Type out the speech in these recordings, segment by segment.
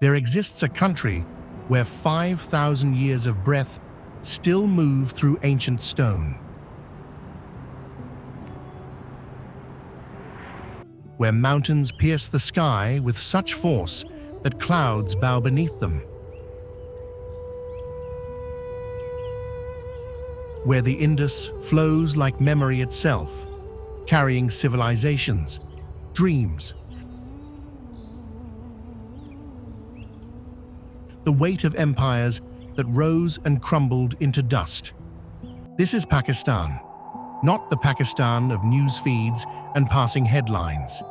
There exists a country where 5,000 years of breath still move through ancient stone. Where mountains pierce the sky with such force that clouds bow beneath them. Where the Indus flows like memory itself, carrying civilizations, dreams, the weight of empires that rose and crumbled into dust. This is Pakistan, not the Pakistan of news feeds and passing headlines.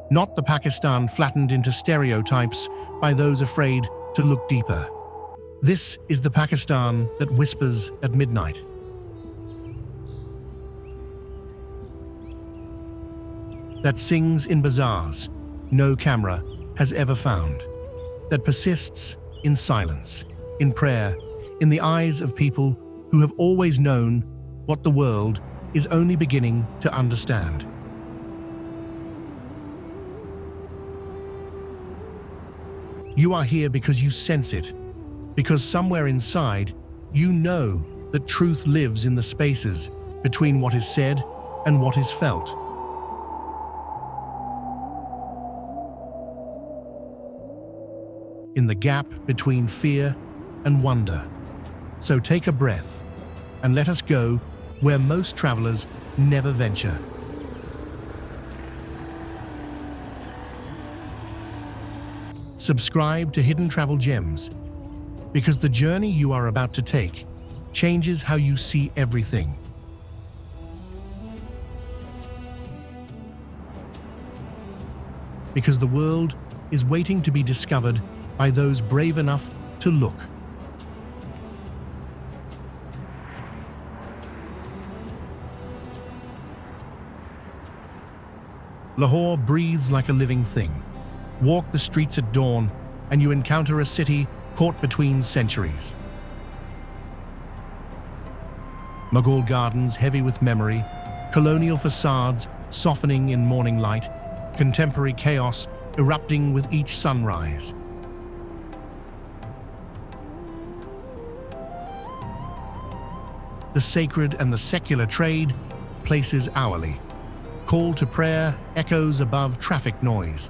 Not the Pakistan flattened into stereotypes by those afraid to look deeper. This is the Pakistan that whispers at midnight. That sings in bazaars no camera has ever found. That persists in silence, in prayer, in the eyes of people who have always known what the world is only beginning to understand. You are here because you sense it, because somewhere inside, you know that truth lives in the spaces between what is said and what is felt. In the gap between fear and wonder. So take a breath and let us go where most travelers never venture. Subscribe to Hidden Travel Gems, because the journey you are about to take changes how you see everything. Because the world is waiting to be discovered by those brave enough to look. Lahore breathes like a living thing. Walk the streets at dawn, and you encounter a city caught between centuries. Mughal gardens heavy with memory, colonial facades softening in morning light, contemporary chaos erupting with each sunrise. The sacred and the secular trade places hourly. Call to prayer echoes above traffic noise.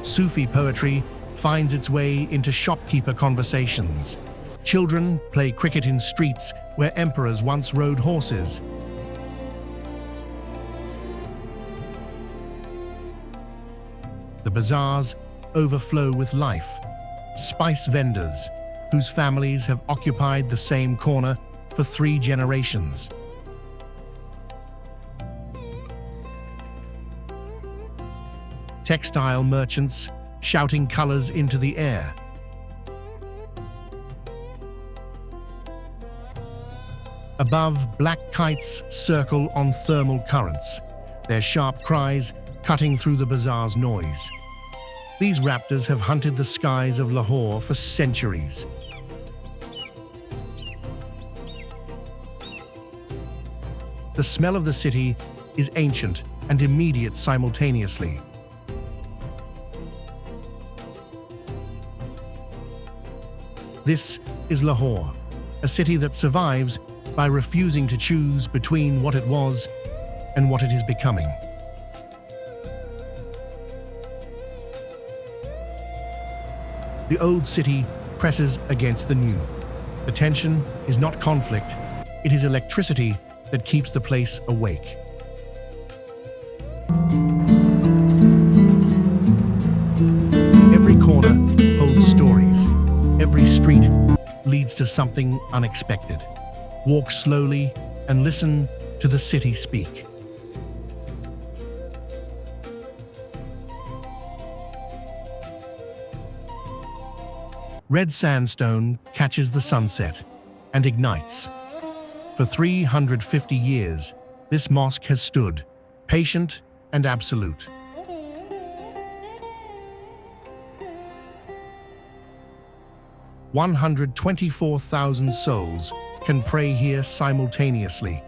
Sufi poetry finds its way into shopkeeper conversations. Children play cricket in streets where emperors once rode horses. The bazaars overflow with life. Spice vendors, whose families have occupied the same corner for 3 generations. Textile merchants shouting colors into the air. Above, black kites circle on thermal currents, their sharp cries cutting through the bazaar's noise. These raptors have hunted the skies of Lahore for centuries. The smell of the city is ancient and immediate simultaneously. This is Lahore, a city that survives by refusing to choose between what it was and what it is becoming. The old city presses against the new. The tension is not conflict, it is electricity that keeps the place awake. Every corner holds stories. Every street leads to something unexpected. Walk slowly and listen to the city speak. Red sandstone catches the sunset and ignites. For 350 years, this mosque has stood, patient and absolute. "124,000 souls can pray here simultaneously.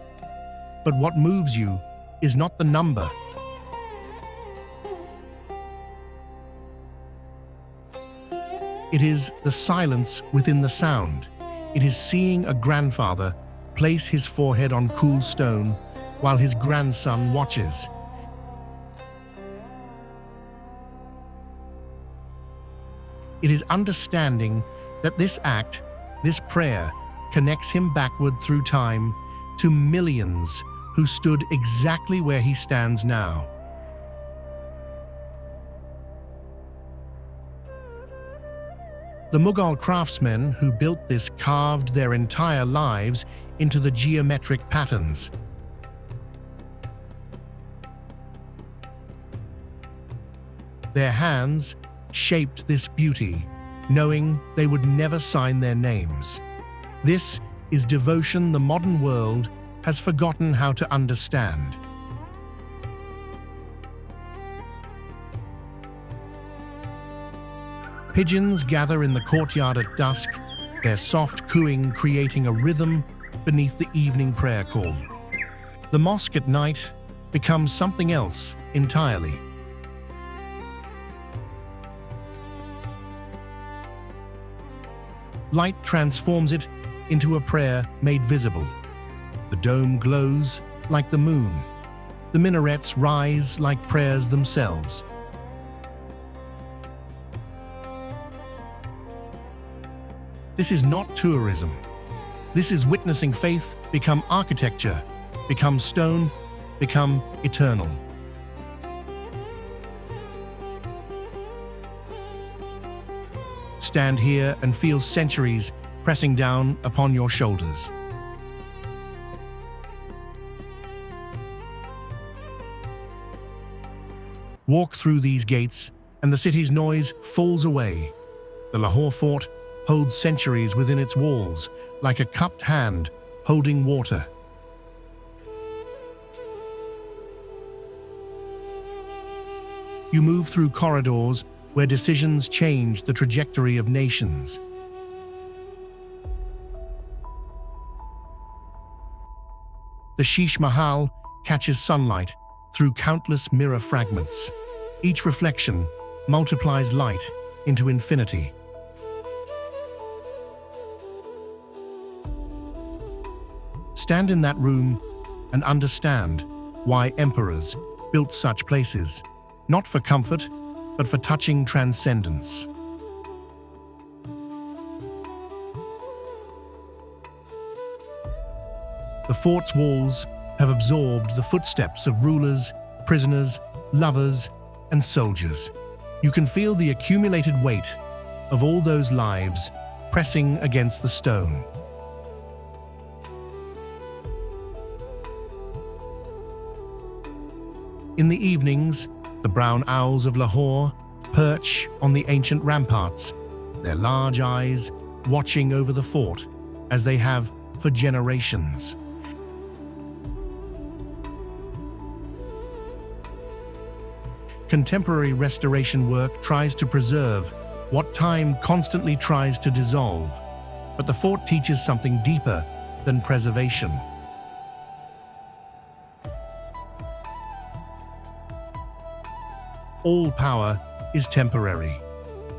But what moves you is not the number. It is the silence within the sound. It is seeing a grandfather place his forehead on cool stone while his grandson watches. It is understanding that this act, this prayer, connects him backward through time to millions who stood exactly where he stands now. The Mughal craftsmen who built this carved their entire lives into the geometric patterns. Their hands shaped this beauty, knowing they would never sign their names. This is devotion the modern world has forgotten how to understand. Pigeons gather in the courtyard at dusk, their soft cooing creating a rhythm beneath the evening prayer call. The mosque at night becomes something else entirely. Light transforms it into a prayer made visible. The dome glows like the moon. The minarets rise like prayers themselves. This is not tourism. This is witnessing faith become architecture, become stone, become eternal. Stand here and feel centuries pressing down upon your shoulders. Walk through these gates and the city's noise falls away. The Lahore fort holds centuries within its walls, like a cupped hand holding water. You move through corridors where decisions change the trajectory of nations. The Sheesh Mahal catches sunlight through countless mirror fragments. Each reflection multiplies light into infinity. Stand in that room and understand why emperors built such places, not for comfort, but for touching transcendence. The fort's walls have absorbed the footsteps of rulers, prisoners, lovers, and soldiers. You can feel the accumulated weight of all those lives pressing against the stone. In the evenings, the brown owls of Lahore perch on the ancient ramparts, their large eyes watching over the fort as they have for generations. Contemporary restoration work tries to preserve what time constantly tries to dissolve, but the fort teaches something deeper than preservation. All power is temporary.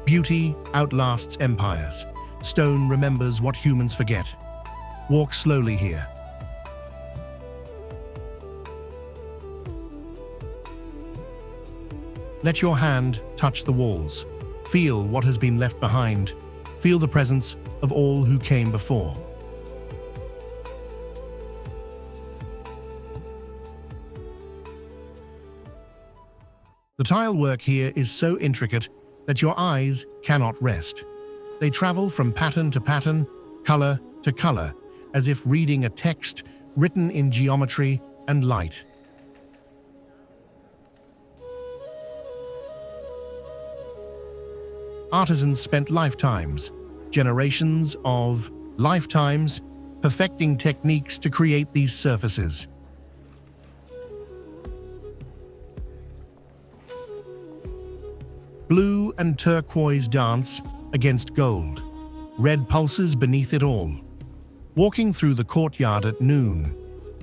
Beauty outlasts empires. Stone remembers what humans forget. Walk slowly here. Let your hand touch the walls. Feel what has been left behind. Feel the presence of all who came before. The tile work here is so intricate that your eyes cannot rest. They travel from pattern to pattern, color to color, as if reading a text written in geometry and light. Artisans spent lifetimes, generations of lifetimes, perfecting techniques to create these surfaces. Blue and turquoise dance against gold. Red pulses beneath it all. Walking through the courtyard at noon,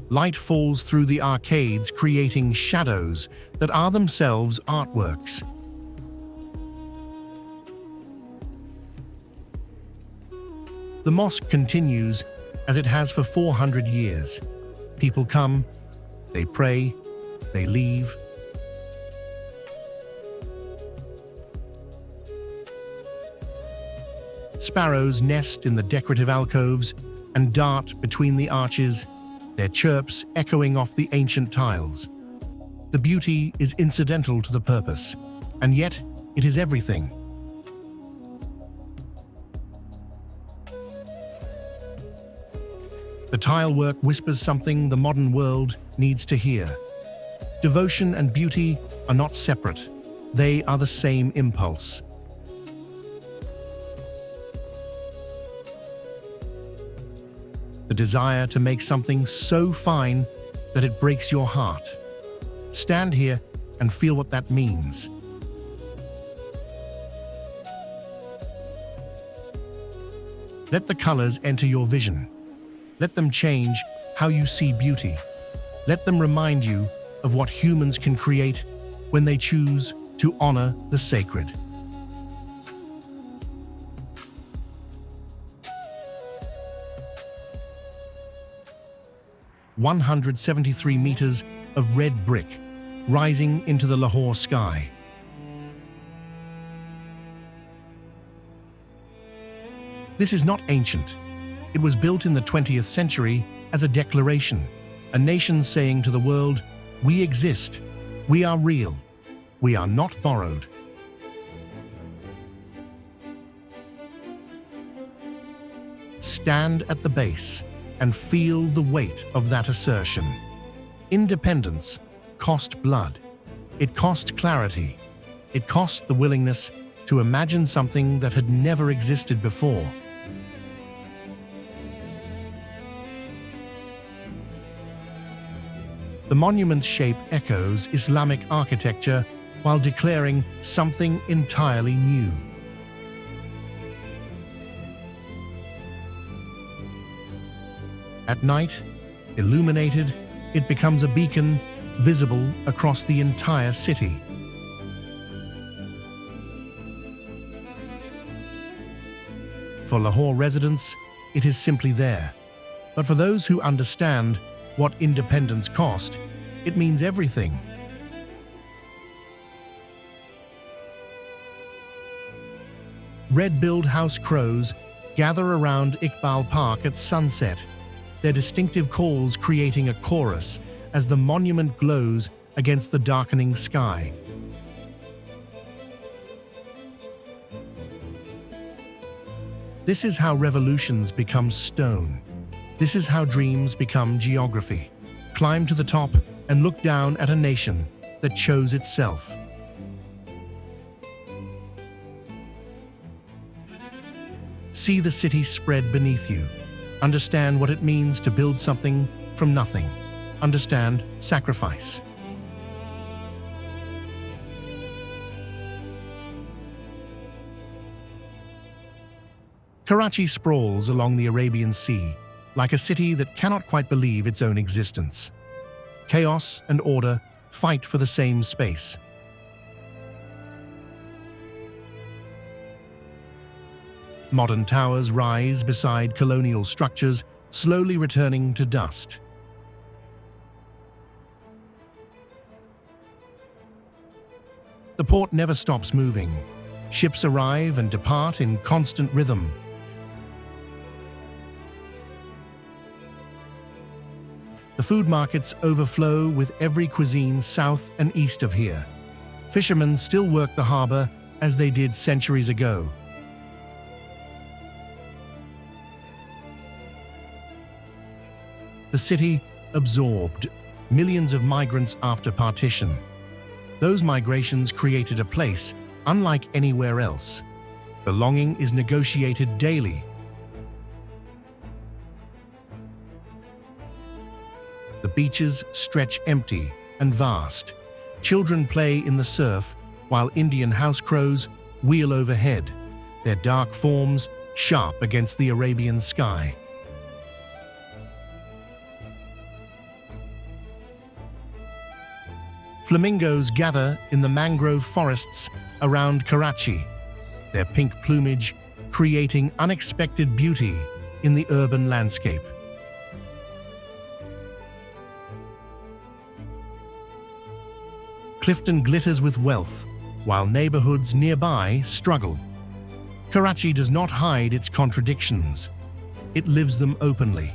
light falls through the arcades, creating shadows that are themselves artworks. The mosque continues as it has for 400 years. People come, they pray, they leave. Sparrows nest in the decorative alcoves and dart between the arches, their chirps echoing off the ancient tiles. The beauty is incidental to the purpose, and yet it is everything. The tile work whispers something the modern world needs to hear. Devotion and beauty are not separate. They are the same impulse. The desire to make something so fine that it breaks your heart. Stand here and feel what that means. Let the colors enter your vision. Let them change how you see beauty. Let them remind you of what humans can create when they choose to honor the sacred. "173 meters of red brick rising into the Lahore sky. This is not ancient. It was built in the 20th century as a declaration, a nation saying to the world, we exist, we are real, we are not borrowed. Stand at the base and feel the weight of that assertion. Independence cost blood. It cost clarity. It cost the willingness to imagine something that had never existed before. The monument's shape echoes Islamic architecture while declaring something entirely new. At night, illuminated, it becomes a beacon visible across the entire city. For Lahore residents, it is simply there. But for those who understand what independence cost, it means everything. Red-billed house crows gather around Iqbal Park at sunset, their distinctive calls creating a chorus as the monument glows against the darkening sky. This is how revolutions become stone. This is how dreams become geography. Climb to the top and look down at a nation that chose itself. See the city spread beneath you. Understand what it means to build something from nothing. Understand sacrifice. Karachi sprawls along the Arabian Sea, like a city that cannot quite believe its own existence. Chaos and order fight for the same space. Modern towers rise beside colonial structures, slowly returning to dust. The port never stops moving. Ships arrive and depart in constant rhythm. The food markets overflow with every cuisine south and east of here. Fishermen still work the harbor as they did centuries ago. The city absorbed millions of migrants after partition. Those migrations created a place unlike anywhere else. Belonging is negotiated daily. The beaches stretch empty and vast. Children play in the surf while Indian house crows wheel overhead, their dark forms sharp against the Arabian sky. Flamingos gather in the mangrove forests around Karachi, their pink plumage creating unexpected beauty in the urban landscape. Clifton glitters with wealth, while neighborhoods nearby struggle. Karachi does not hide its contradictions. It lives them openly.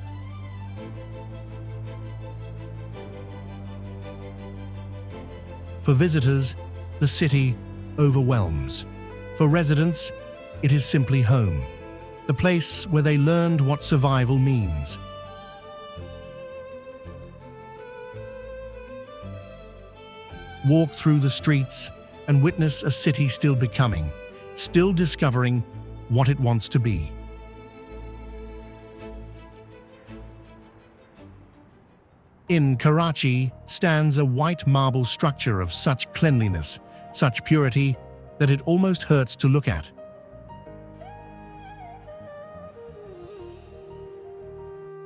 For visitors, the city overwhelms. For residents, it is simply home, the place where they learned what survival means. Walk through the streets and witness a city still becoming, still discovering what it wants to be. In Karachi stands a white marble structure of such cleanliness, such purity, that it almost hurts to look at.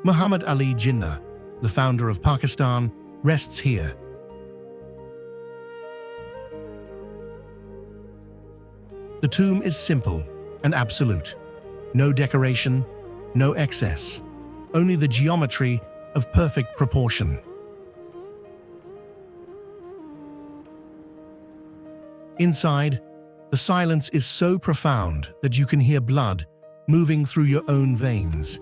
Muhammad Ali Jinnah, the founder of Pakistan, rests here. The tomb is simple and absolute. No decoration, no excess, only the geometry of perfect proportion. Inside, the silence is so profound that you can hear blood moving through your own veins.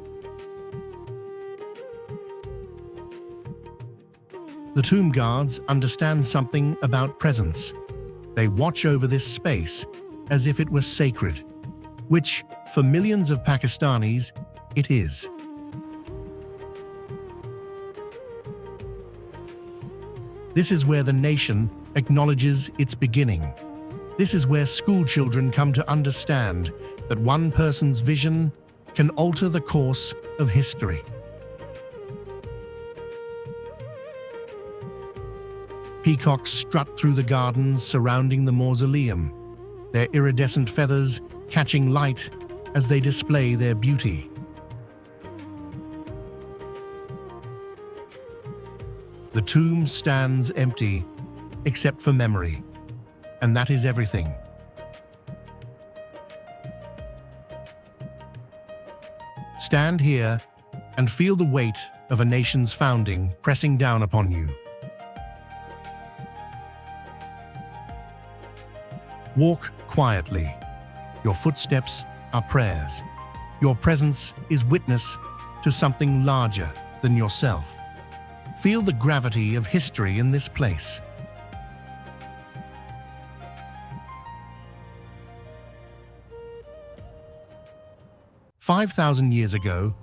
The tomb guards understand something about presence. They watch over this space as if it were sacred, which, for millions of Pakistanis, it is. This is where the nation acknowledges its beginning. This is where school children come to understand that one person's vision can alter the course of history. Peacocks strut through the gardens surrounding the mausoleum, their iridescent feathers catching light as they display their beauty. The tomb stands empty, except for memory, and that is everything. Stand here and feel the weight of a nation's founding pressing down upon you. Walk quietly. Your footsteps are prayers. Your presence is witness to something larger than yourself. Feel the gravity of history in this place. "5,000 years ago,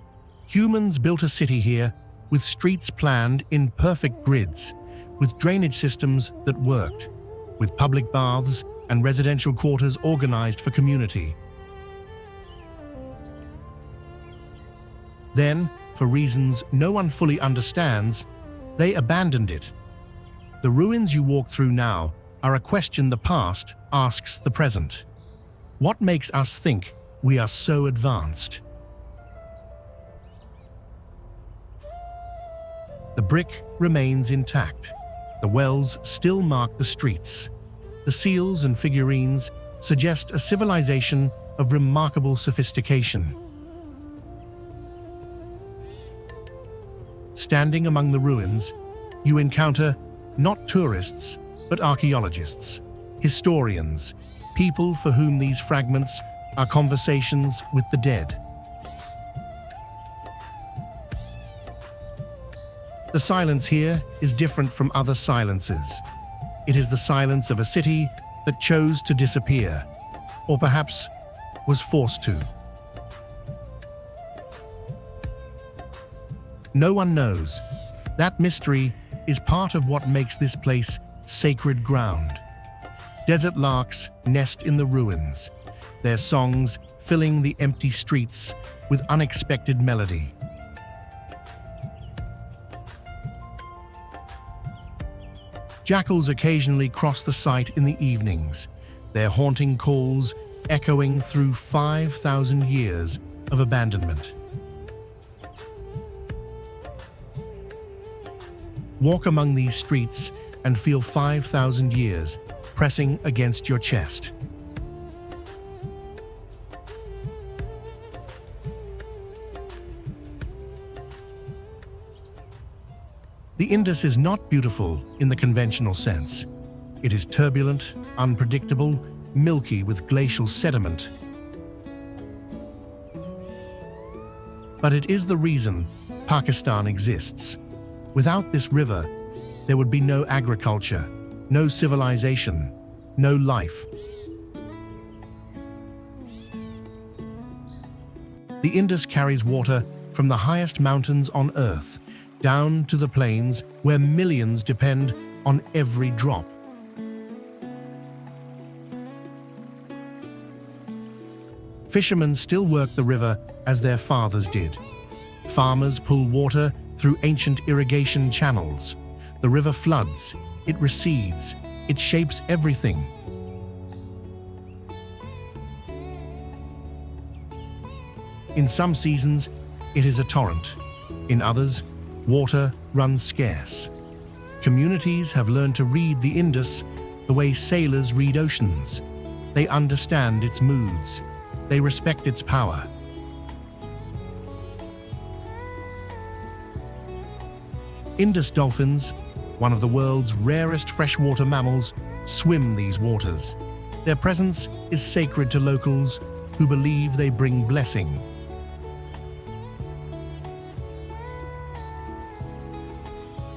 humans built a city here with streets planned in perfect grids, with drainage systems that worked, with public baths and residential quarters organized for community. Then, for reasons no one fully understands, they abandoned it. The ruins you walk through now are a question the past asks the present. What makes us think we are so advanced? The brick remains intact. The wells still mark the streets. The seals and figurines suggest a civilization of remarkable sophistication. Standing among the ruins, you encounter not tourists, but archaeologists, historians, people for whom these fragments are conversations with the dead. The silence here is different from other silences. It is the silence of a city that chose to disappear, or perhaps was forced to. No one knows. That mystery is part of what makes this place sacred ground. Desert larks nest in the ruins, their songs filling the empty streets with unexpected melody. Jackals occasionally cross the site in the evenings, their haunting calls echoing through 5,000 years of abandonment. Walk among these streets and feel 5,000 years pressing against your chest. The Indus is not beautiful in the conventional sense. It is turbulent, unpredictable, milky with glacial sediment. But it is the reason Pakistan exists. Without this river, there would be no agriculture, no civilization, no life. The Indus carries water from the highest mountains on Earth down to the plains where millions depend on every drop. Fishermen still work the river as their fathers did. Farmers pull water through ancient irrigation channels. The river floods, it recedes, it shapes everything. In some seasons, it is a torrent. In others, water runs scarce. Communities have learned to read the Indus the way sailors read oceans. They understand its moods. They respect its power. Indus dolphins, one of the world's rarest freshwater mammals, swim these waters. Their presence is sacred to locals who believe they bring blessing.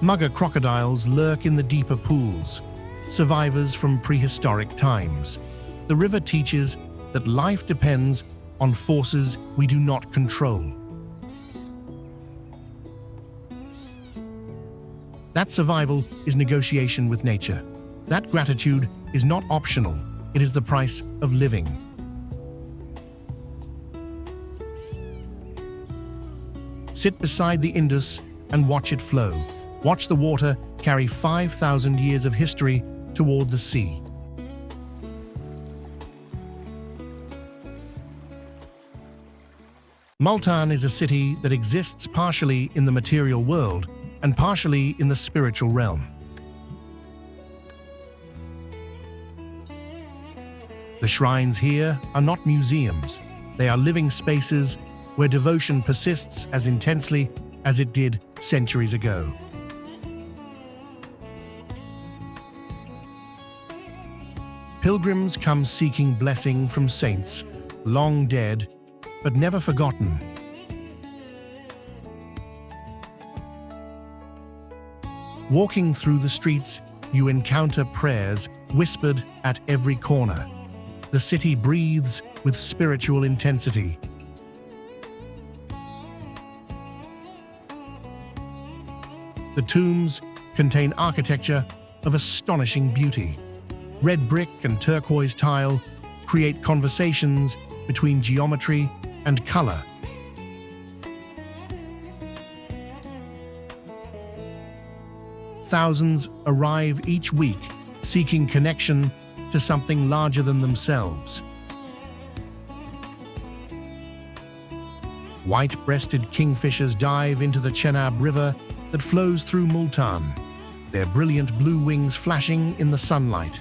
Mugger crocodiles lurk in the deeper pools, survivors from prehistoric times. The river teaches that life depends on forces we do not control. That survival is negotiation with nature. That gratitude is not optional, it is the price of living. Sit beside the Indus and watch it flow. Watch the water carry 5,000 years of history toward the sea. Multan is a city that exists partially in the material world and partially in the spiritual realm. The shrines here are not museums. They are living spaces where devotion persists as intensely as it did centuries ago. Pilgrims come seeking blessing from saints, long dead, but never forgotten. Walking through the streets, you encounter prayers whispered at every corner. The city breathes with spiritual intensity. The tombs contain architecture of astonishing beauty. Red brick and turquoise tile create conversations between geometry and color. Thousands arrive each week seeking connection to something larger than themselves. White-breasted kingfishers dive into the Chenab River that flows through Multan, their brilliant blue wings flashing in the sunlight.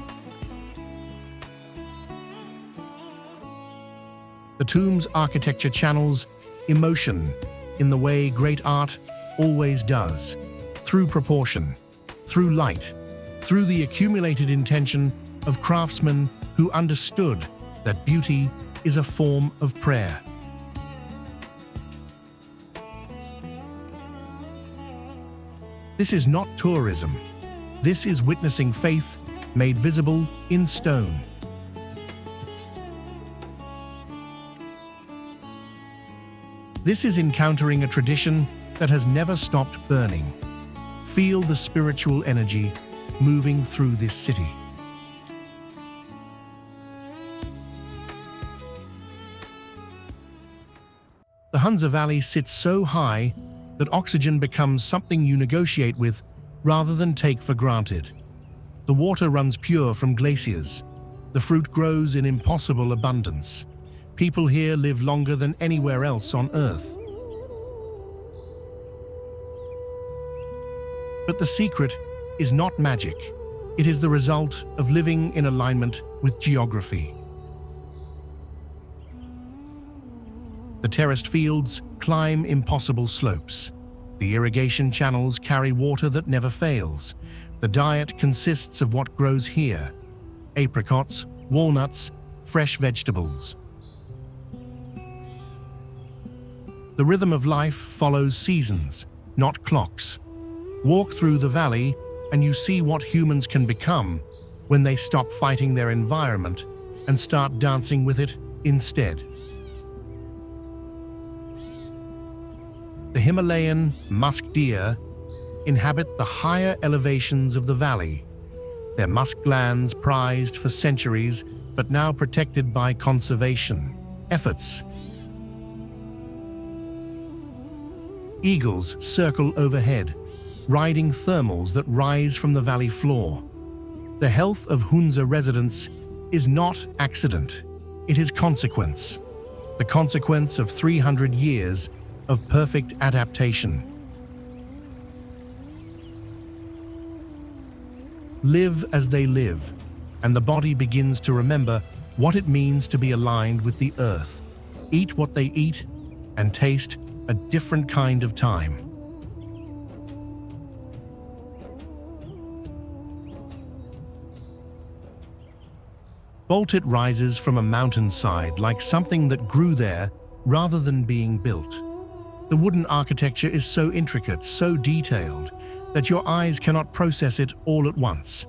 The tomb's architecture channels emotion in the way great art always does, through proportion, through light, through the accumulated intention of craftsmen who understood that beauty is a form of prayer. This is not tourism. This is witnessing faith made visible in stone. This is encountering a tradition that has never stopped burning. Feel the spiritual energy moving through this city. The Hunza Valley sits so high that oxygen becomes something you negotiate with rather than take for granted. The water runs pure from glaciers. The fruit grows in impossible abundance. People here live longer than anywhere else on Earth. But the secret is not magic. It is the result of living in alignment with geography. The terraced fields climb impossible slopes. The irrigation channels carry water that never fails. The diet consists of what grows here: apricots, walnuts, fresh vegetables. The rhythm of life follows seasons, not clocks. Walk through the valley and you see what humans can become when they stop fighting their environment and start dancing with it instead. The Himalayan musk deer inhabit the higher elevations of the valley. Their musk glands prized for centuries, but now protected by conservation efforts. Eagles circle overhead, riding thermals that rise from the valley floor. The health of Hunza residents is not accident, it is consequence. The consequence of 300 years of perfect adaptation. Live as they live, and the body begins to remember what it means to be aligned with the earth. Eat what they eat, and taste a different kind of time. Bolted rises from a mountainside like something that grew there rather than being built. The wooden architecture is so intricate, so detailed, that your eyes cannot process it all at once.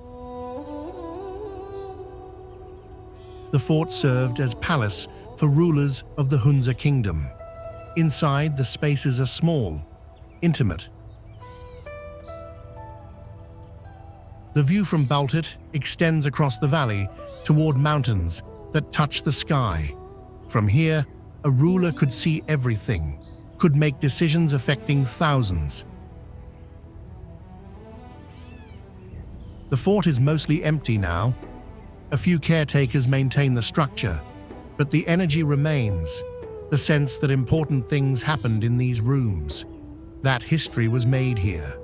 The fort served as palace for rulers of the Hunza kingdom. Inside, the spaces are small, intimate. The view from Baltit extends across the valley toward mountains that touch the sky. From here, a ruler could see everything, could make decisions affecting thousands. The fort is mostly empty now. A few caretakers maintain the structure, but the energy remains, the sense that important things happened in these rooms, that history was made here.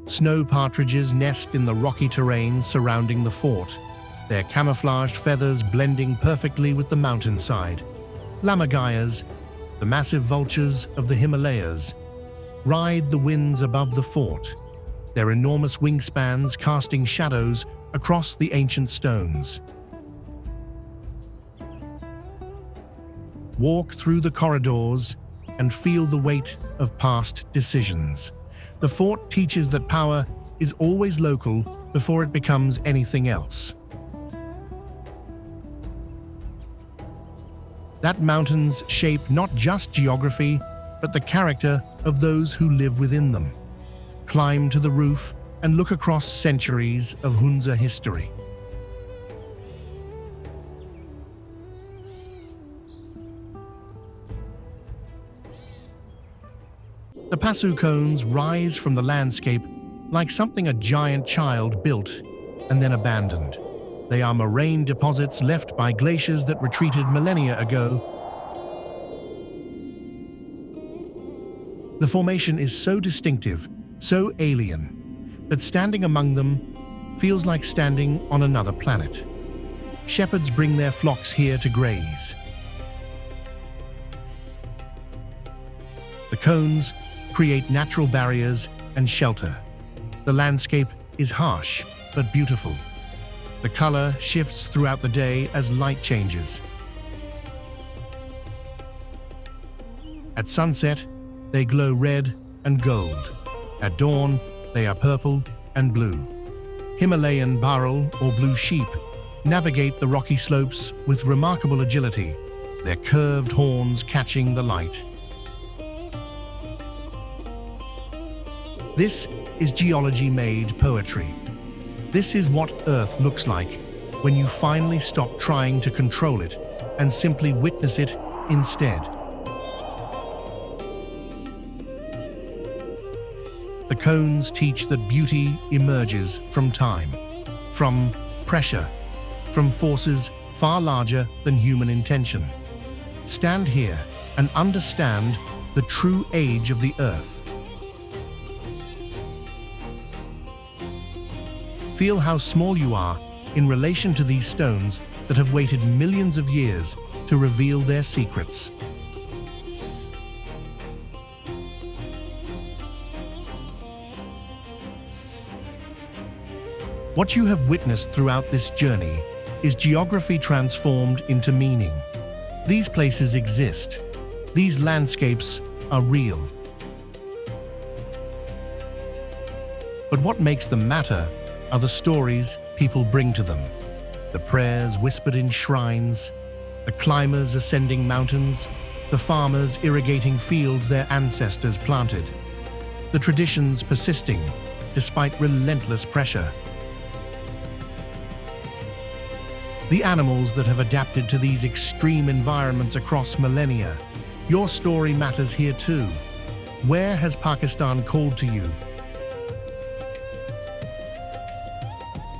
Snow partridges nest in the rocky terrain surrounding the fort, their camouflaged feathers blending perfectly with the mountainside. Lammergeiers, the massive vultures of the Himalayas, ride the winds above the fort, their enormous wingspans casting shadows across the ancient stones. Walk through the corridors and feel the weight of past decisions. The fort teaches that power is always local before it becomes anything else. That mountains shape not just geography, but the character of those who live within them. Climb to the roof and look across centuries of Hunza history. The Pasu cones rise from the landscape like something a giant child built and then abandoned. They are moraine deposits left by glaciers that retreated millennia ago. The formation is so distinctive, so alien, that standing among them feels like standing on another planet. Shepherds bring their flocks here to graze. The cones create natural barriers and shelter. The landscape is harsh but beautiful. The color shifts throughout the day as light changes. At sunset, they glow red and gold. At dawn, they are purple and blue. Himalayan bharal, or blue sheep, navigate the rocky slopes with remarkable agility, their curved horns catching the light. This is geology-made poetry. This is what Earth looks like when you finally stop trying to control it and simply witness it instead. The cones teach that beauty emerges from time, from pressure, from forces far larger than human intention. Stand here and understand the true age of the Earth. Feel how small you are in relation to these stones that have waited millions of years to reveal their secrets. What you have witnessed throughout this journey is geography transformed into meaning. These places exist. These landscapes are real. But what makes them matter are the stories people bring to them. The prayers whispered in shrines, the climbers ascending mountains, the farmers irrigating fields their ancestors planted, the traditions persisting despite relentless pressure. The animals that have adapted to these extreme environments across millennia. Your story matters here too. Where has Pakistan called to you?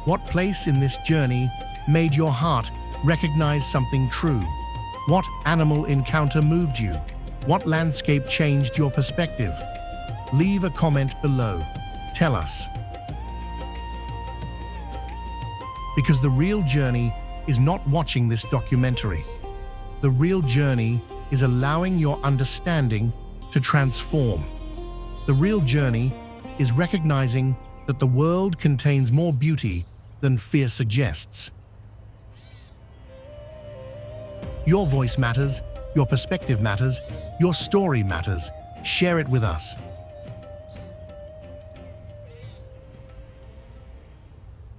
What place in this journey made your heart recognize something true? What animal encounter moved you? What landscape changed your perspective? Leave a comment below. Tell us. Because the real journey is not watching this documentary. The real journey is allowing your understanding to transform. The real journey is recognizing that the world contains more beauty than fear suggests. Your voice matters, your perspective matters, your story matters. Share it with us.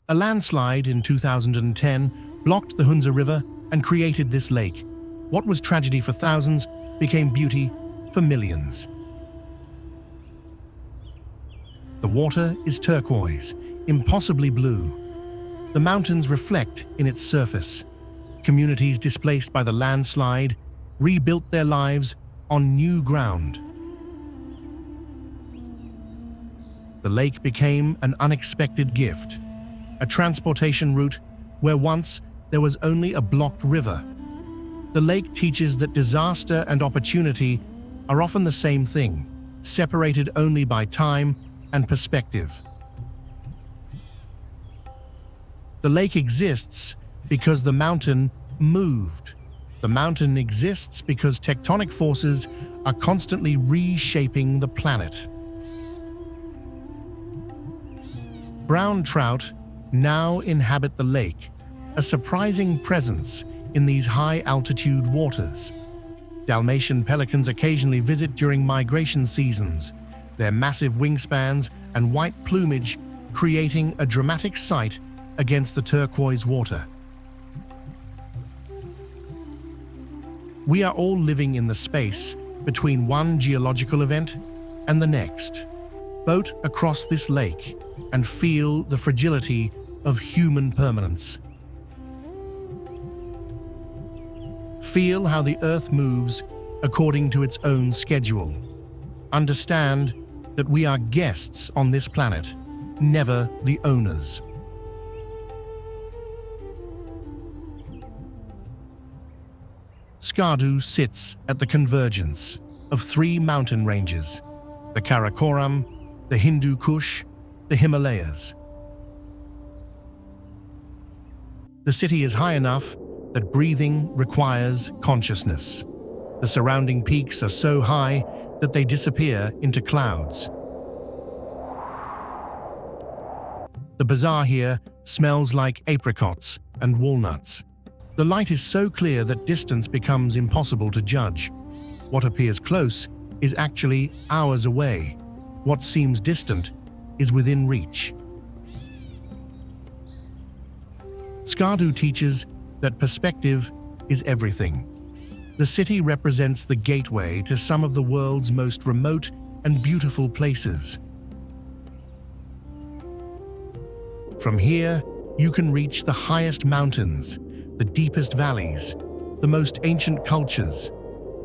A landslide in 2010 blocked the Hunza River and created this lake. What was tragedy for thousands became beauty for millions. The water is turquoise, impossibly blue. The mountains reflect in its surface. Communities displaced by the landslide rebuilt their lives on new ground. The lake became an unexpected gift, a transportation route where once there was only a blocked river. The lake teaches that disaster and opportunity are often the same thing, separated only by time and perspective. The lake exists because the mountain moved. The mountain exists because tectonic forces are constantly reshaping the planet. Brown trout now inhabit the lake, a surprising presence in these high-altitude waters. Dalmatian pelicans occasionally visit during migration seasons, their massive wingspans and white plumage creating a dramatic sight against the turquoise water. We are all living in the space between one geological event and the next. Boat across this lake and feel the fragility of human permanence. Feel how the Earth moves according to its own schedule. Understand that we are guests on this planet, never the owners. Skardu sits at the convergence of three mountain ranges, the Karakoram, the Hindu Kush, the Himalayas. The city is high enough that breathing requires consciousness. The surrounding peaks are so high that they disappear into clouds. The bazaar here smells like apricots and walnuts. The light is so clear that distance becomes impossible to judge. What appears close is actually hours away. What seems distant is within reach. Skardu teaches that perspective is everything. The city represents the gateway to some of the world's most remote and beautiful places. From here, you can reach the highest mountains, the deepest valleys, the most ancient cultures.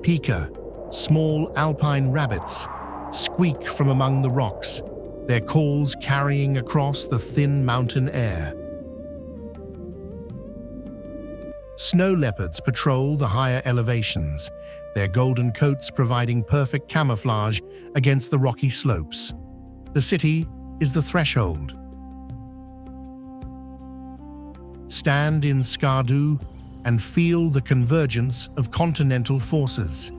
Pika, small alpine rabbits, squeak from among the rocks, their calls carrying across the thin mountain air. Snow leopards patrol the higher elevations, their golden coats providing perfect camouflage against the rocky slopes. The city is the threshold. stand in Skardu and feel the convergence of continental forces.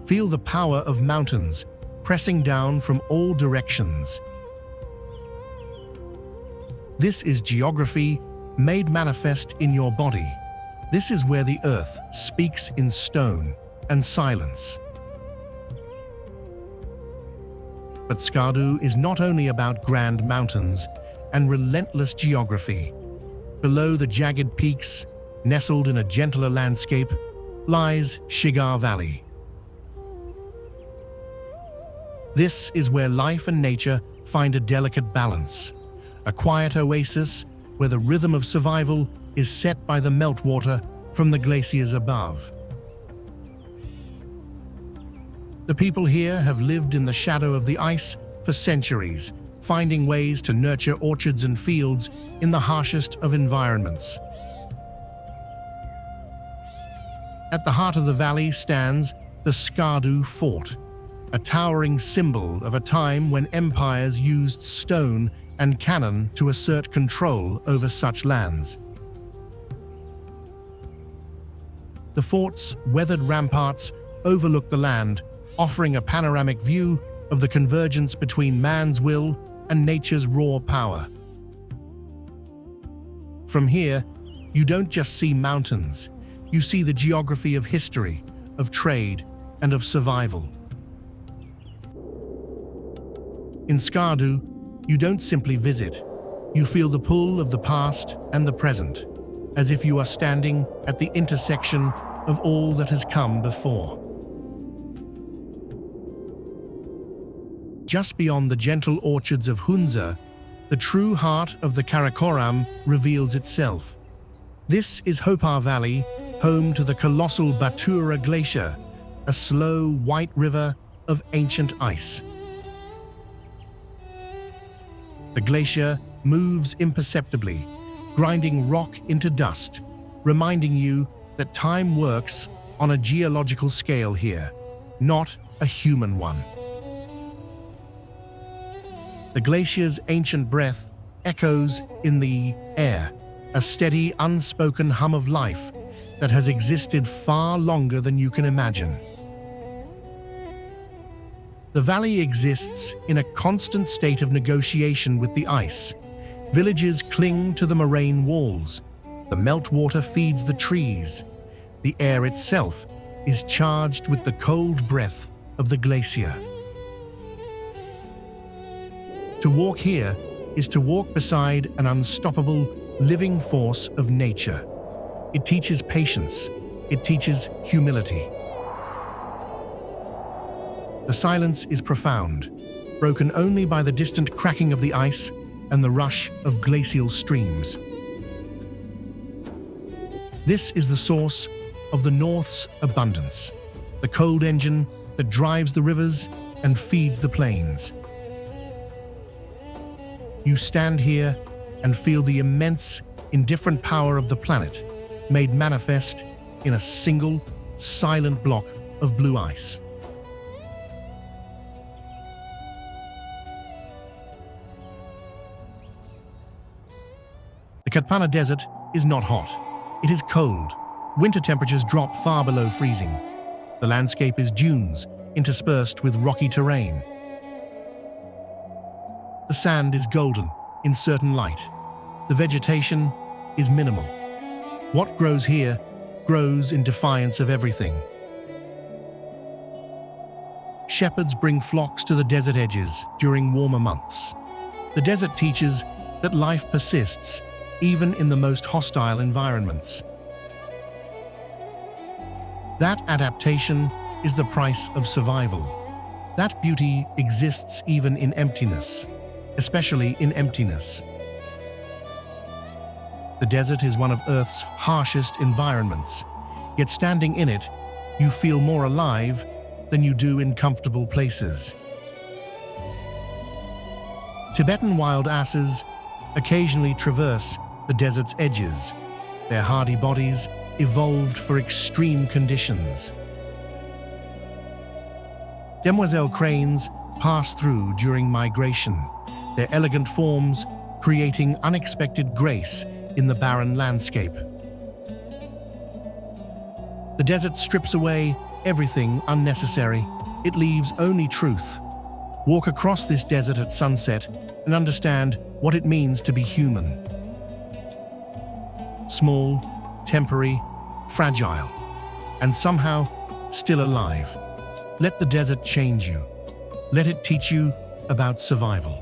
Feel the power of mountains pressing down from all directions. This is geography made manifest in your body. This is where the earth speaks in stone and silence. But Skardu is not only about grand mountains and relentless geography. Below the jagged peaks, nestled in a gentler landscape, lies Shigar Valley. This is where life and nature find a delicate balance, a quiet oasis where the rhythm of survival is set by the meltwater from the glaciers above. The people here have lived in the shadow of the ice for centuries, finding ways to nurture orchards and fields in the harshest of environments. At the heart of the valley stands the Skardu Fort, a towering symbol of a time when empires used stone and cannon to assert control over such lands. The fort's weathered ramparts overlook the land, offering a panoramic view of the convergence between man's will and nature's raw power. From here, you don't just see mountains, you see the geography of history, of trade, and of survival. In Skardu, you don't simply visit, you feel the pull of the past and the present, as if you are standing at the intersection of all that has come before. Just beyond the gentle orchards of Hunza, the true heart of the Karakoram reveals itself. This is Hopar Valley, home to the colossal Batura Glacier, a slow white river of ancient ice. The glacier moves imperceptibly, grinding rock into dust, reminding you that time works on a geological scale here, not a human one. The glacier's ancient breath echoes in the air, a steady, unspoken hum of life that has existed far longer than you can imagine. The valley exists in a constant state of negotiation with the ice. Villages cling to the moraine walls. The meltwater feeds the trees. The air itself is charged with the cold breath of the glacier. To walk here is to walk beside an unstoppable, living force of nature. It teaches patience. It teaches humility. The silence is profound, broken only by the distant cracking of the ice and the rush of glacial streams. This is the source of the North's abundance, the cold engine that drives the rivers and feeds the plains. You stand here and feel the immense, indifferent power of the planet, made manifest in a single, silent block of blue ice. The Katpana Desert is not hot. It is cold. Winter temperatures drop far below freezing. The landscape is dunes, interspersed with rocky terrain. The sand is golden in certain light. The vegetation is minimal. What grows here grows in defiance of everything. Shepherds bring flocks to the desert edges during warmer months. The desert teaches that life persists even in the most hostile environments. That adaptation is the price of survival. That beauty exists even in emptiness, especially in emptiness. The desert is one of Earth's harshest environments, yet standing in it, you feel more alive than you do in comfortable places. Tibetan wild asses occasionally traverse the desert's edges. Their hardy bodies evolved for extreme conditions. Demoiselle cranes pass through during migration, their elegant forms creating unexpected grace in the barren landscape. The desert strips away everything unnecessary. It leaves only truth. Walk across this desert at sunset and understand what it means to be human. Small, temporary, fragile, and somehow still alive. Let the desert change you. Let it teach you about survival.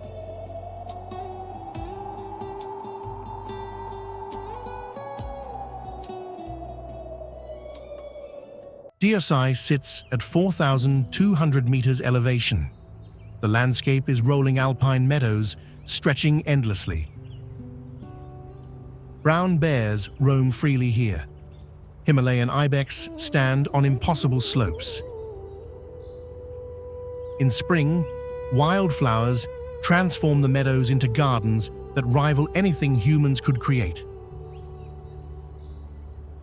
Deosai sits at 4,200 meters elevation. The landscape is rolling alpine meadows stretching endlessly. Brown bears roam freely here. Himalayan ibex stand on impossible slopes. In spring, wildflowers transform the meadows into gardens that rival anything humans could create.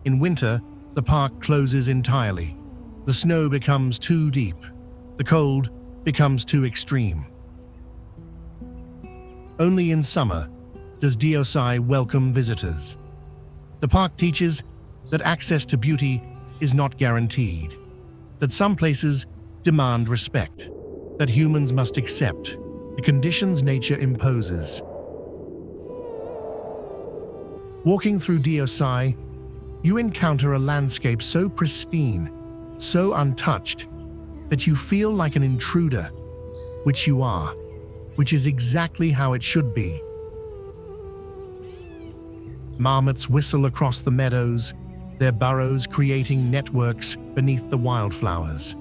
In winter, the park closes entirely. The snow becomes too deep. The cold becomes too extreme. Only in summer does Deosai welcome visitors. The park teaches that access to beauty is not guaranteed, that some places demand respect, that humans must accept the conditions nature imposes. Walking through Deosai, you encounter a landscape so pristine, so untouched, that you feel like an intruder, which you are, which is exactly how it should be. Marmots whistle across the meadows, their burrows creating networks beneath the wildflowers.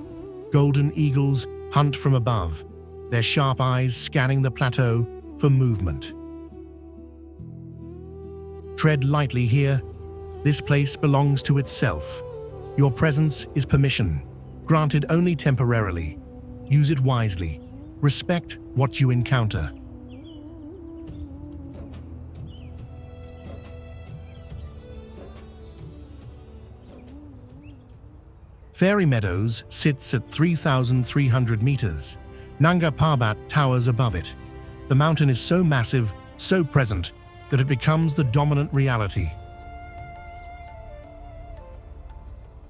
Golden eagles hunt from above, their sharp eyes scanning the plateau for movement. Tread lightly here. This place belongs to itself. Your presence is permission, granted only temporarily. Use it wisely. Respect what you encounter. Fairy Meadows sits at 3,300 meters. Nanga Parbat towers above it. The mountain is so massive, so present, that it becomes the dominant reality.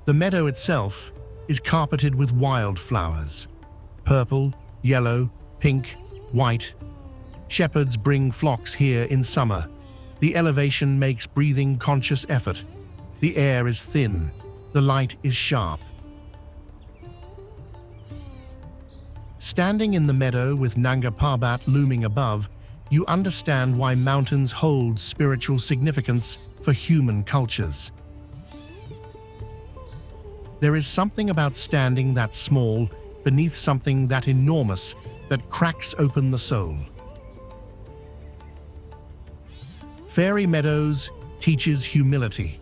The meadow itself is carpeted with wildflowers. Purple, yellow, pink, white. Shepherds bring flocks here in summer. The elevation makes breathing conscious effort. The air is thin. The light is sharp. Standing in the meadow with Nanga Parbat looming above, you understand why mountains hold spiritual significance for human cultures. There is something about standing that small beneath something that enormous that cracks open the soul. Fairy Meadows teaches humility.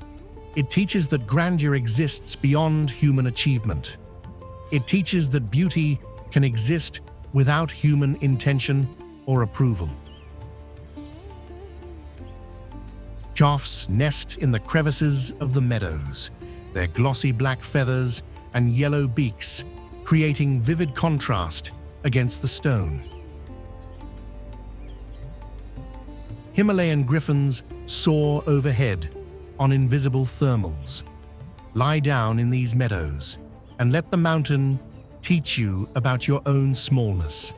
It teaches that grandeur exists beyond human achievement. It teaches that beauty can exist without human intention or approval. Choughs nest in the crevices of the meadows, their glossy black feathers and yellow beaks creating vivid contrast against the stone. Himalayan griffons soar overhead on invisible thermals. Lie down in these meadows and let the mountain teach you about your own smallness.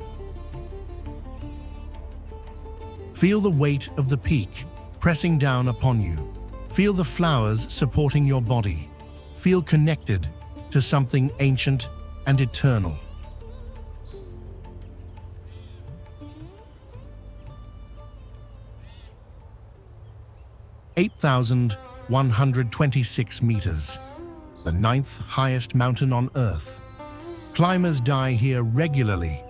Feel the weight of the peak pressing down upon you. Feel the flowers supporting your body. Feel connected to something ancient and eternal. (8,126 meters, the 9th highest mountain on Earth. Climbers die here regularly.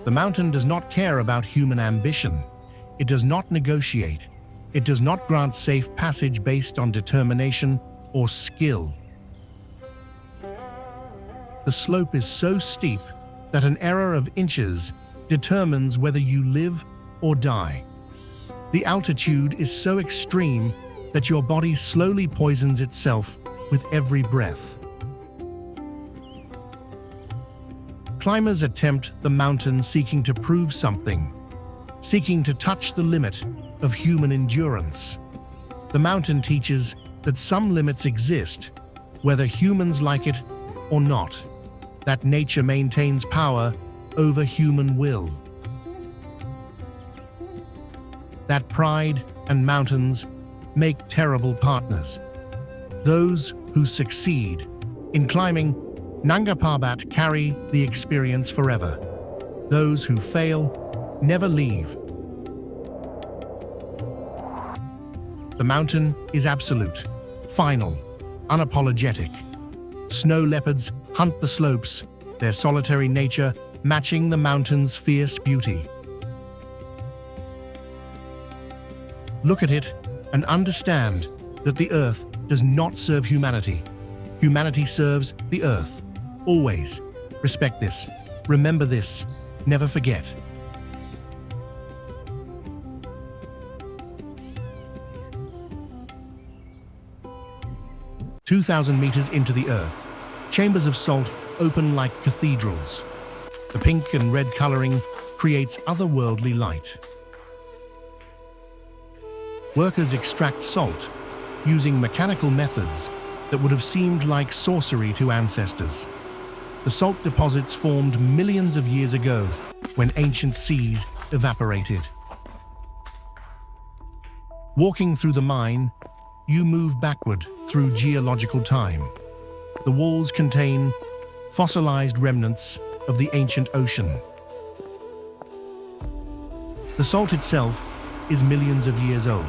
The mountain does not care about human ambition. It does not negotiate. It does not grant safe passage based on determination or skill. The slope is so steep that an error of inches determines whether you live or die. The altitude is so extreme that your body slowly poisons itself with every breath. Climbers attempt the mountain seeking to prove something. seeking to touch the limit of human endurance. The mountain teaches that some limits exist, whether humans like it or not, that nature maintains power over human will. That pride and mountains make terrible partners. Those who succeed in climbing Nanga Parbat carry the experience forever. Those who fail never leave. The mountain is absolute, final, unapologetic. Snow leopards hunt the slopes, their solitary nature matching the mountain's fierce beauty. Look at it and understand that the earth does not serve humanity. Humanity serves the earth. Always. Respect this. Remember this. Never forget. "2,000 meters into the earth, chambers of salt open like cathedrals. The pink and red coloring creates otherworldly light. Workers extract salt using mechanical methods that would have seemed like sorcery to ancestors. The salt deposits formed millions of years ago when ancient seas evaporated. Walking through the mine, you move backward through geological time. The walls contain fossilized remnants of the ancient ocean. The salt itself is millions of years old.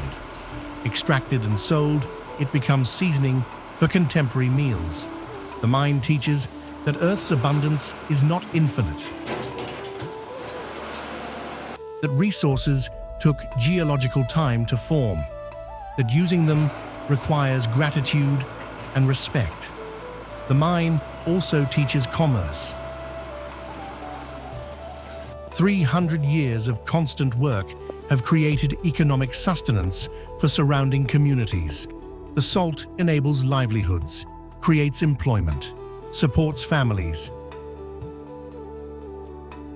Extracted and sold, it becomes seasoning for contemporary meals. The mine teaches that Earth's abundance is not infinite. That resources took geological time to form. That using them requires gratitude and respect. The mine also teaches commerce. 300 years of constant work have created economic sustenance for surrounding communities. The salt enables livelihoods, creates employment, supports families.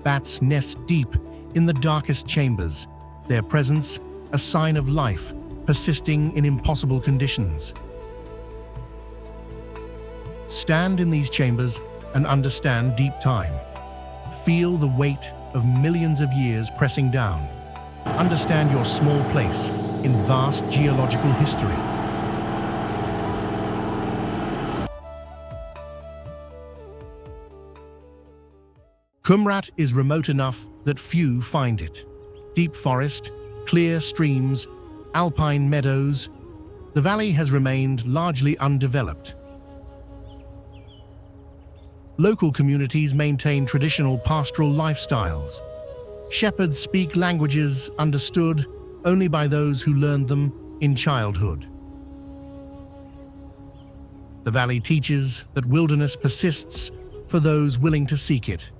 Bats nest deep in the darkest chambers, their presence a sign of life persisting in impossible conditions. Stand in these chambers and understand deep time. Feel the weight of millions of years pressing down. Understand your small place in vast geological history. Kumrat is remote enough that few find it. Deep forest, clear streams, alpine meadows, the valley has remained largely undeveloped. Local communities maintain traditional pastoral lifestyles. Shepherds speak languages understood only by those who learned them in childhood. The valley teaches that wilderness persists for those willing to seek it.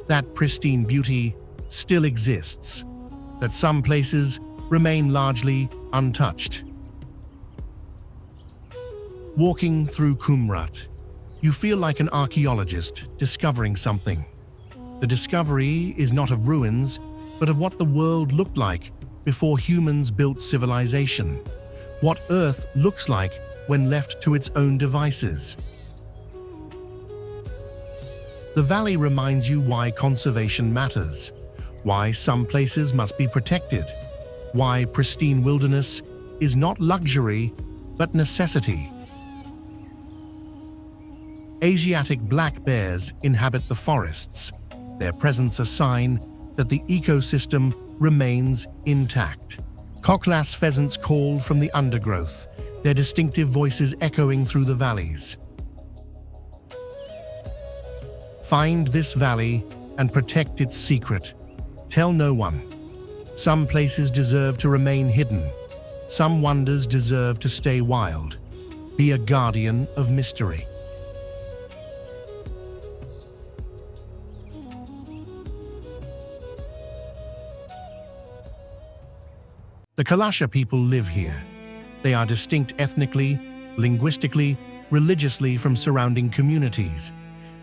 That pristine beauty still exists, that some places remain largely untouched. Walking through Kumrat, you feel like an archaeologist discovering something. The discovery is not of ruins, but of what the world looked like before humans built civilization. What Earth looks like when left to its own devices. The valley reminds you why conservation matters, why some places must be protected, why pristine wilderness is not luxury, but necessity. Asiatic black bears inhabit the forests, their presence a sign that the ecosystem remains intact. Cocklas pheasants call from the undergrowth, their distinctive voices echoing through the valleys. Find this valley and protect its secret. Tell no one. Some places deserve to remain hidden. Some wonders deserve to stay wild. Be a guardian of mystery. The Kalasha people live here. They are distinct ethnically, linguistically, religiously from surrounding communities.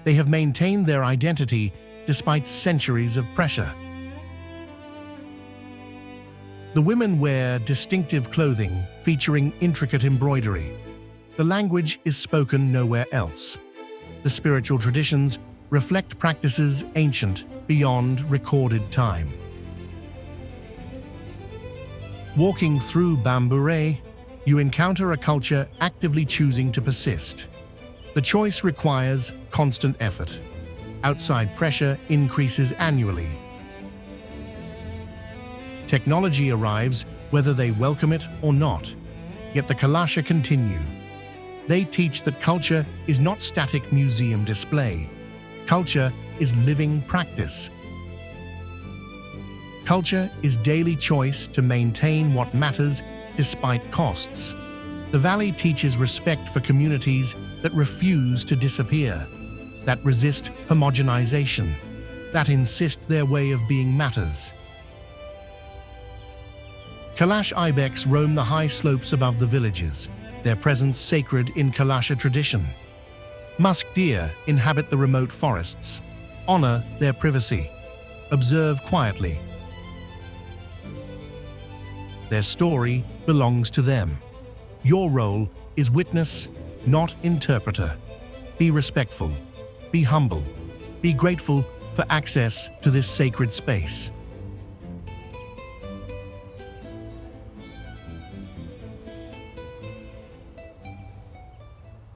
They have maintained their identity despite centuries of pressure. The women wear distinctive clothing featuring intricate embroidery. The language is spoken nowhere else. The spiritual traditions reflect practices ancient beyond recorded time. Walking through Bamburay, you encounter a culture actively choosing to persist. The choice requires constant effort. Outside pressure increases annually. Technology arrives whether they welcome it or not, yet the Kalasha continue. They teach that culture is not static museum display. Culture is living practice. Culture is daily choice to maintain what matters despite costs. The valley teaches respect for communities that refuse to disappear, that resist homogenization, that insist their way of being matters. Kalash ibex roam the high slopes above the villages, their presence sacred in Kalasha tradition. Musk deer inhabit the remote forests. Honor their privacy. Observe quietly. Their story belongs to them. Your role is witness, not interpreter. Be respectful. Be humble. Be grateful for access to this sacred space.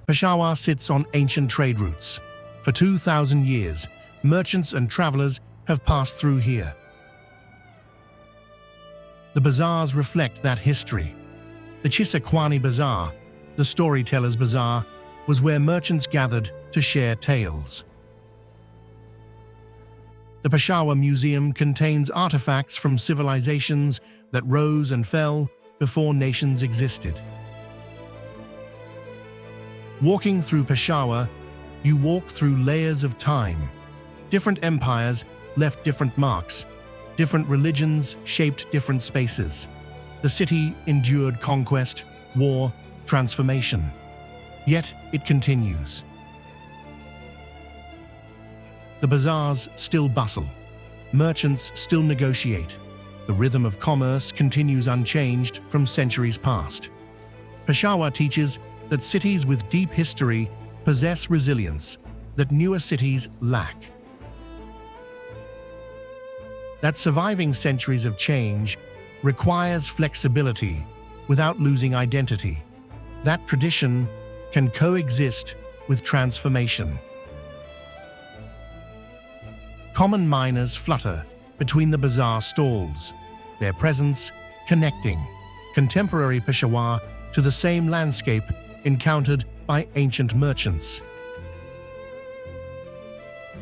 Peshawar sits on ancient trade routes. For 2,000 years, merchants and travelers have passed through here. The bazaars reflect that history. The Chisakwani Bazaar, the storyteller's bazaar, was where merchants gathered to share tales. The Peshawar Museum contains artifacts from civilizations that rose and fell before nations existed. Walking through Peshawar, you walk through layers of time. Different empires left different marks. Different religions shaped different spaces. The city endured conquest, war, transformation. Yet it continues. The bazaars still bustle. Merchants still negotiate. The rhythm of commerce continues unchanged from centuries past. Peshawar teaches that cities with deep history possess resilience that newer cities lack. That surviving centuries of change requires flexibility without losing identity. That tradition can coexist with transformation. Common miners flutter between the bazaar stalls, their presence connecting contemporary Peshawar to the same landscape encountered by ancient merchants.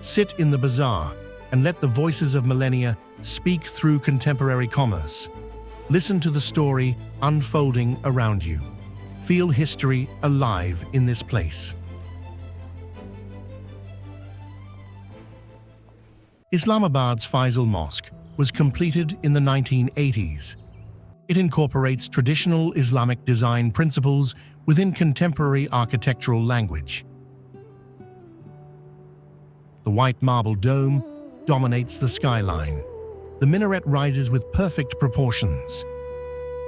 Sit in the bazaar and let the voices of millennia speak through contemporary commerce. Listen to the story unfolding around you. Feel history alive in this place. Islamabad's Faisal Mosque was completed in the 1980s. It incorporates traditional Islamic design principles within contemporary architectural language. The white marble dome dominates the skyline. The minaret rises with perfect proportions.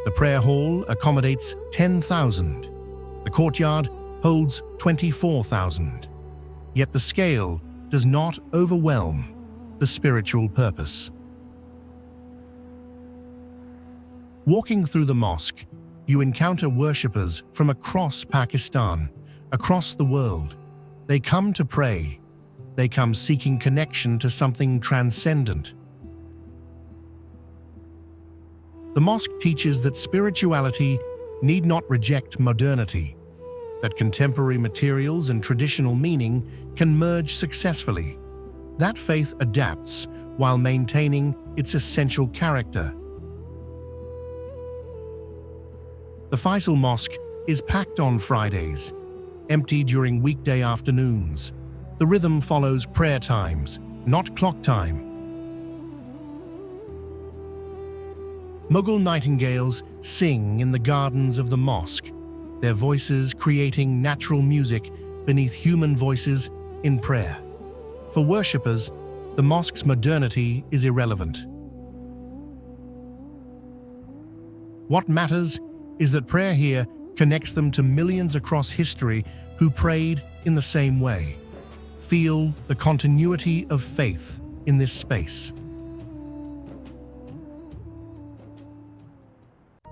The prayer hall accommodates 10,000. The courtyard holds 24,000. Yet the scale does not overwhelm the spiritual purpose. Walking through the mosque, you encounter worshippers from across Pakistan, across the world. They come to pray. They come seeking connection to something transcendent. The mosque teaches that spirituality need not reject modernity, that contemporary materials and traditional meaning can merge successfully. That faith adapts while maintaining its essential character. The Faisal Mosque is packed on Fridays, empty during weekday afternoons. The rhythm follows prayer times, not clock time. Mughal nightingales sing in the gardens of the mosque, their voices creating natural music beneath human voices in prayer. For worshippers, the mosque's modernity is irrelevant. What matters is that prayer here connects them to millions across history who prayed in the same way. Feel the continuity of faith in this space.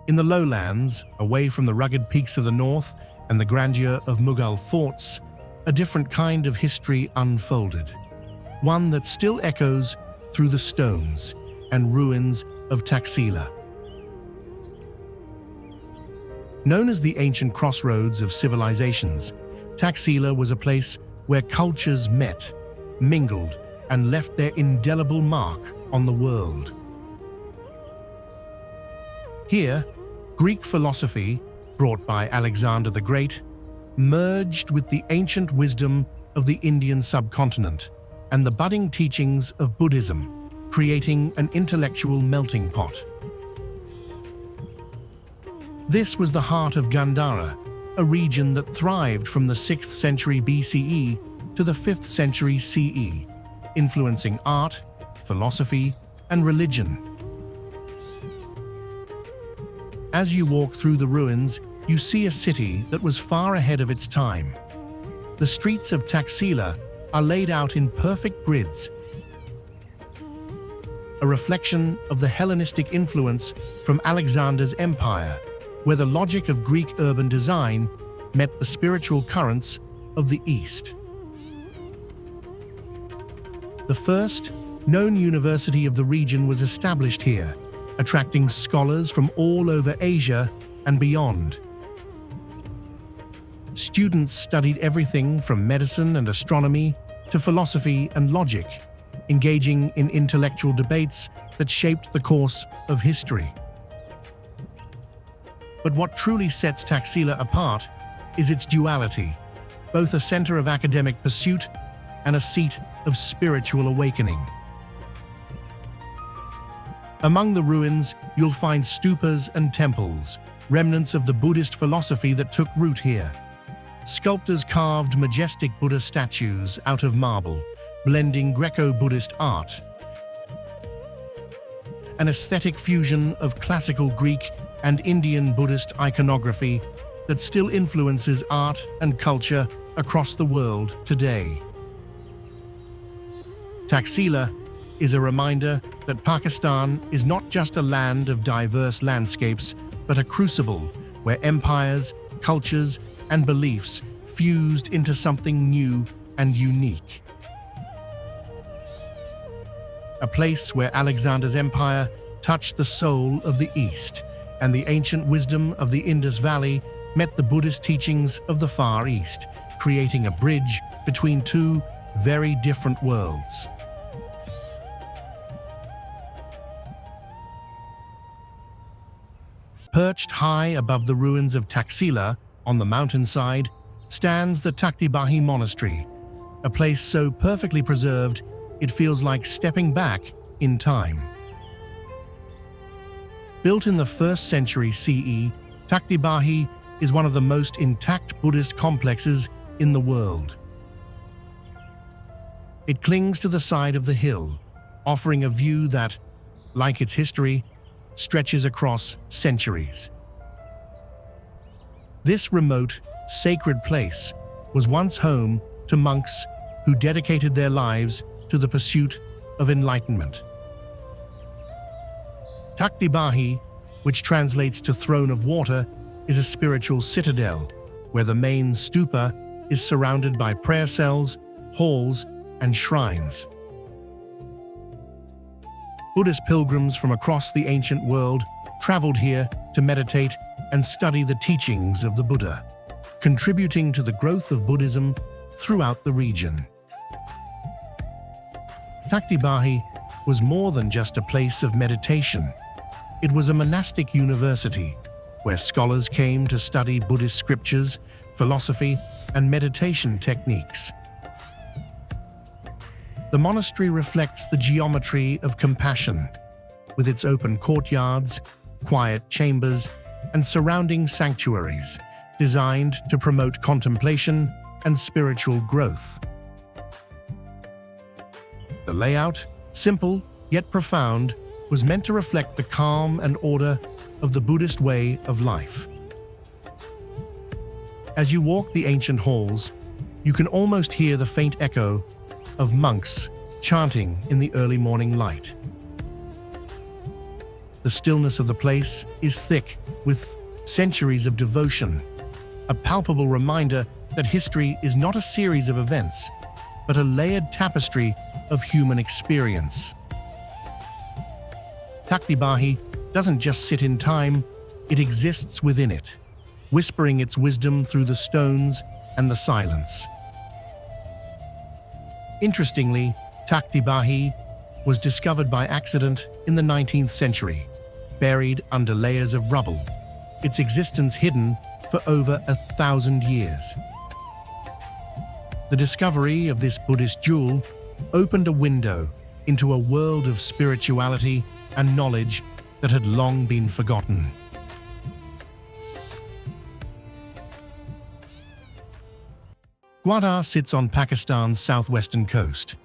In the lowlands, away from the rugged peaks of the north and the grandeur of Mughal forts, a different kind of history unfolded. One that still echoes through the stones and ruins of Taxila. Known as the ancient crossroads of civilizations, Taxila was a place where cultures met, mingled, and left their indelible mark on the world. Here, Greek philosophy, brought by Alexander the Great, merged with the ancient wisdom of the Indian subcontinent and the budding teachings of Buddhism, creating an intellectual melting pot. This was the heart of Gandhara, a region that thrived from the 6th century BCE to the 5th century CE, influencing art, philosophy, and religion. As you walk through the ruins, you see a city that was far ahead of its time. The streets of Taxila are laid out in perfect grids, a reflection of the Hellenistic influence from Alexander's empire, where the logic of Greek urban design met the spiritual currents of the East. The first known university of the region was established here, attracting scholars from all over Asia and beyond. Students studied everything from medicine and astronomy to philosophy and logic, engaging in intellectual debates that shaped the course of history. But what truly sets Taxila apart is its duality, both a center of academic pursuit and a seat of spiritual awakening. Among the ruins, you'll find stupas and temples, remnants of the Buddhist philosophy that took root here. Sculptors carved majestic Buddha statues out of marble, blending Greco-Buddhist art. An aesthetic fusion of classical Greek and Indian Buddhist iconography that still influences art and culture across the world today. Taxila is a reminder that Pakistan is not just a land of diverse landscapes, but a crucible where empires, cultures, and beliefs fused into something new and unique. A place where Alexander's empire touched the soul of the East, and the ancient wisdom of the Indus Valley met the Buddhist teachings of the Far East, creating a bridge between two very different worlds. Perched high above the ruins of Taxila, on the mountainside, stands the Takhti-Bahi Monastery, a place so perfectly preserved it feels like stepping back in time. Built in the 1st century CE, Takhti-Bahi is one of the most intact Buddhist complexes in the world. It clings to the side of the hill, offering a view that, like its history, stretches across centuries. This remote, sacred place was once home to monks who dedicated their lives to the pursuit of enlightenment. Takhti-Bahi, which translates to throne of water, is a spiritual citadel where the main stupa is surrounded by prayer cells, halls, and shrines. Buddhist pilgrims from across the ancient world traveled here to meditate and study the teachings of the Buddha, contributing to the growth of Buddhism throughout the region. Takhti-Bahi was more than just a place of meditation. It was a monastic university where scholars came to study Buddhist scriptures, philosophy, and meditation techniques. The monastery reflects the geometry of compassion, with its open courtyards, quiet chambers, and surrounding sanctuaries designed to promote contemplation and spiritual growth. The layout, simple yet profound, was meant to reflect the calm and order of the Buddhist way of life. As you walk the ancient halls, you can almost hear the faint echo of monks chanting in the early morning light. The stillness of the place is thick with centuries of devotion, a palpable reminder that history is not a series of events, but a layered tapestry of human experience. Takhti Bahi doesn't just sit in time, it exists within it, whispering its wisdom through the stones and the silence. Interestingly, Takhti Bahi was discovered by accident in the 19th century, buried under layers of rubble, its existence hidden for over 1,000 years. The discovery of this Buddhist jewel opened a window into a world of spirituality and knowledge that had long been forgotten. Gwadar sits on Pakistan's southwestern coast.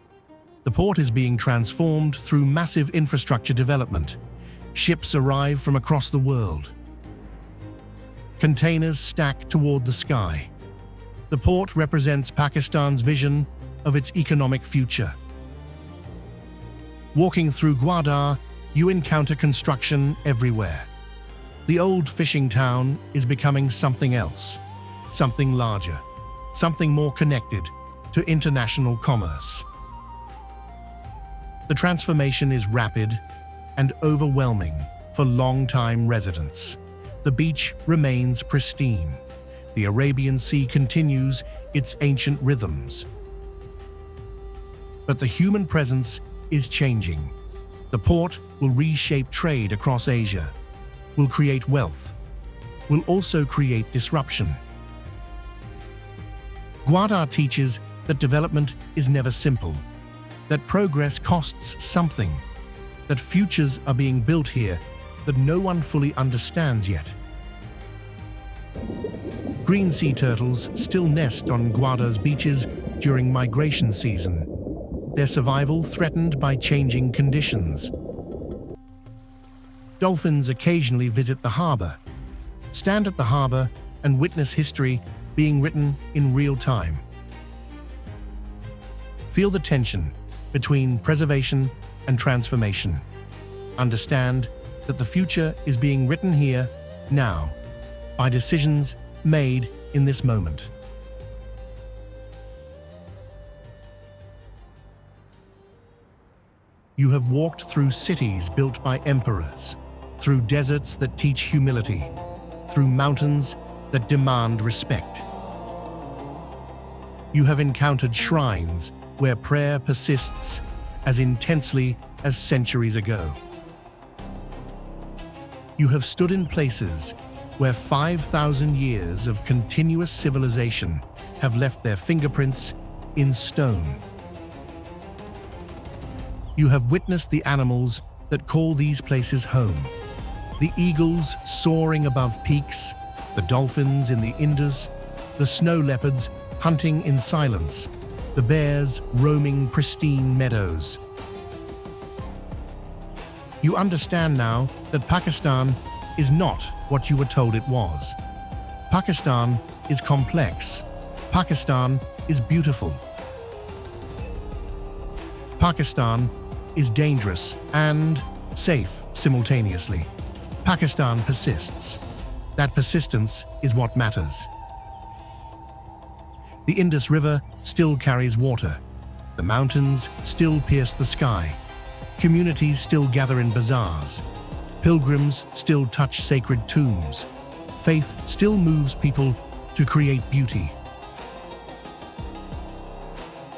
The port is being transformed through massive infrastructure development. Ships arrive from across the world. Containers stack toward the sky. The port represents Pakistan's vision of its economic future. Walking through Gwadar, you encounter construction everywhere. The old fishing town is becoming something else, something larger, something more connected to international commerce. The transformation is rapid and overwhelming for long-time residents. The beach remains pristine. The Arabian Sea continues its ancient rhythms. But the human presence is changing. The port will reshape trade across Asia, will create wealth, will also create disruption. Gwadar teaches that development is never simple, that progress costs something, that futures are being built here that no one fully understands yet. Green sea turtles still nest on Gwadar's beaches during migration season, their survival threatened by changing conditions. Dolphins occasionally visit the harbor, stand at the harbor, and witness history being written in real time. Feel the tension between preservation and transformation. Understand that the future is being written here, now, by decisions made in this moment. You have walked through cities built by emperors, through deserts that teach humility, through mountains that demand respect. You have encountered shrines where prayer persists as intensely as centuries ago. You have stood in places where 5,000 years of continuous civilization have left their fingerprints in stone. You have witnessed the animals that call these places home. The eagles soaring above peaks, the dolphins in the Indus, the snow leopards hunting in silence, the bears roaming pristine meadows. You understand now that Pakistan is not what you were told it was. Pakistan is complex. Pakistan is beautiful. Pakistan is dangerous and safe simultaneously. Pakistan persists. That persistence is what matters. The Indus River still carries water. The mountains still pierce the sky. Communities still gather in bazaars. Pilgrims still touch sacred tombs. Faith still moves people to create beauty.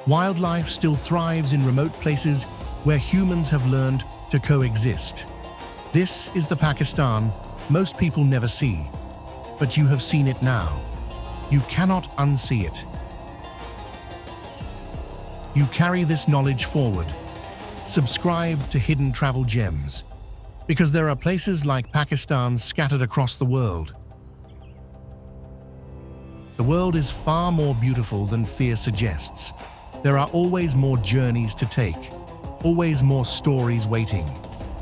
Wildlife still thrives in remote places where humans have learned to coexist. This is the Pakistan most people never see, but you have seen it now. You cannot unsee it. You carry this knowledge forward. Subscribe to Hidden Travel Gems, because there are places like Pakistan scattered across the world. The world is far more beautiful than fear suggests. There are always more journeys to take, always more stories waiting,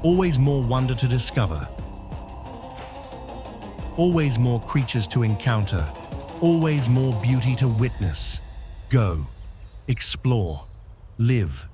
always more wonder to discover. always more creatures to encounter, always more beauty to witness. Go, explore, live,